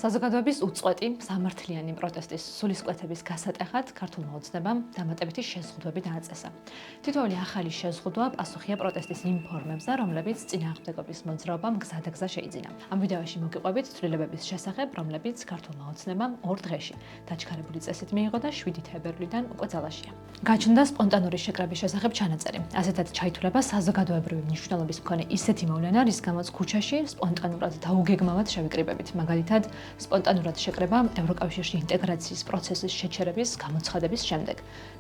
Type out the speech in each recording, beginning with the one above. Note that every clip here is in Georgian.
საზოგადოების უწყვეტი სამართლიანი პროტესტის სულისკვეთების გასატეხად ქართულმა ოცნებამ დამატებითი შეზღუდვები დააწესა. თითოეული ახალი შეზღუდვა პასუხია პროტესტის იმ ფორმებზე, რომლებიც წინააღმდეგობის მოძრაობამ გზადაგზა შეიძინა. ამ ვიდეოში მოგიყვებით ცვლილებების შესახებ, რომლებიც ქართულმა ოცნებამ 2 დღეში დაჩქარებული წესით მიიღო და 7 თებერვლიდან უკვე ძალაშია. გაჩნდა სპონტანური შეკრების შესახებ ჩანაწერი. ასეთად ჩაითვლება საზოგადოებრივი მნიშვნელობის მქონე ისეთი მოვლენა, რის გამოც ქუჩაში სპონტანურად და უგეგმავად შევიკრიბებით. მაგალითად, სპონტანურად შეკრება ევროკავშირში ინტეგრაციის პროცესის შეჩერების გამოცხადების შემდეგ.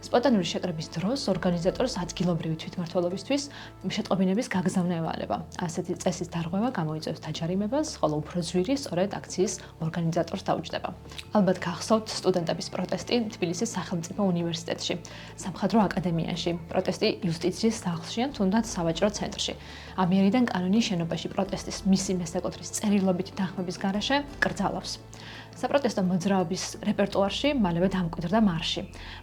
სპონტანური შეკრების დროს ორგანიზატორს ადგილობრივი თვითმმართველობისთვის შეტყობინების გაგზავნა ევალება. ასეთი წესის დარღვევა გამოიწვევს დაჯარიმებას, ხოლო უფრო ძვირი სწორედ აქციის ორგანიზატორს დაუჯდება. ალბათ გახსოვთ სტუდენტების პროტესტი თბილისის სახელმწიფო უნივერსიტეტში, სამხატვრო აკადემიაში, პროტესტი იუსტიციის სახლში ან თუნდაც სავაჭრო ცენტრში. ამიერიდან კანონის შენობაში პროტესტის მისი მესაკუთრის წერილობითი დახმების გარეშე კრძალავს. საპროტესტო მოძრაობის რეპერტუარში მალევე დამკვიდრდა მარში.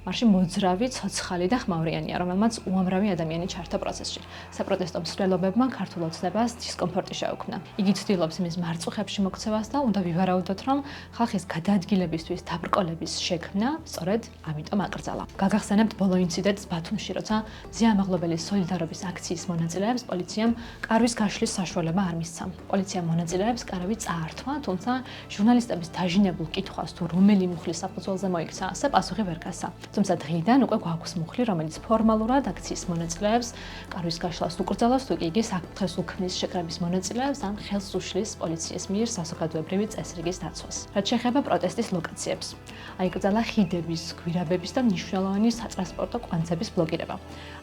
მარში მოძრავი, ცოცხალი და ხმაურიანია, რომელმაც უამრავი ადამიანი ჩართო პროცესში. საპროტესტო მსვლელობებმა ქართულ ოცნებას დისკომფორტი შეუქმნა. იგი ცდილობს იმის მარწუხებში მოქცევას და უნდა ვივარაუდოთ, რომ ხალხის გადაადგილებისთვის დაბრკოლების შექმნა სწორედ ამიტომ აკრძალა. გაგახსენებთ ბოლო ინციდენტს ბათუმში, როცა ზეამაღლობელი სოლიდარობის აქციის მონაწილეებს პოლიციამ კარვის გაშლის საშუალება არ მისცა. პოლიციამ მონაწილეებს კარავი წაართვა, თუმცა ჟურნალისტების დაჟინებულ კითხვას თუ რომელი მუხლი საფუძველზე მოიქცა, ასე პასუხი ვერ გასცა. თუმცა დღიდან უკვე გვაქვს მუხლი, რომელიც ფორმალურად აქციის მონაწილეებს კარვის გაშლას უკრძალავს, თუ კი იგი საფრთხეს უქმნის შეკრების მონაწილეებს ან ხელს უშლის პოლიციის მიერ საზოგადოებრივი წესრიგის დაცვას. რაც შეეხება პროტესტის ლოკაციებს, აიკრძალა ხიდების, გვირაბების და მნიშვნელოვანი სატრანსპორტო კვანძების ბლოკირება.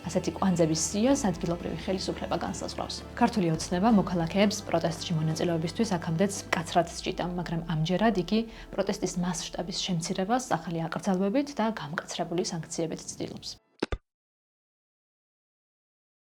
ასეთი კვანძების სიას ადგილობრივი ხელისუფლება განსაზღვრავს. ქართული ოცნება მოქალაქეებს პროტესტში მონაწილეობისთვის აქამდეც მკაცრად სჭიდა, მაგრამ ამჯერად იგი პროტესტის მასშტაბის შემცირებას ახალი აკრძალვებით და გამკაცრებული სანქციებით ცდილობს.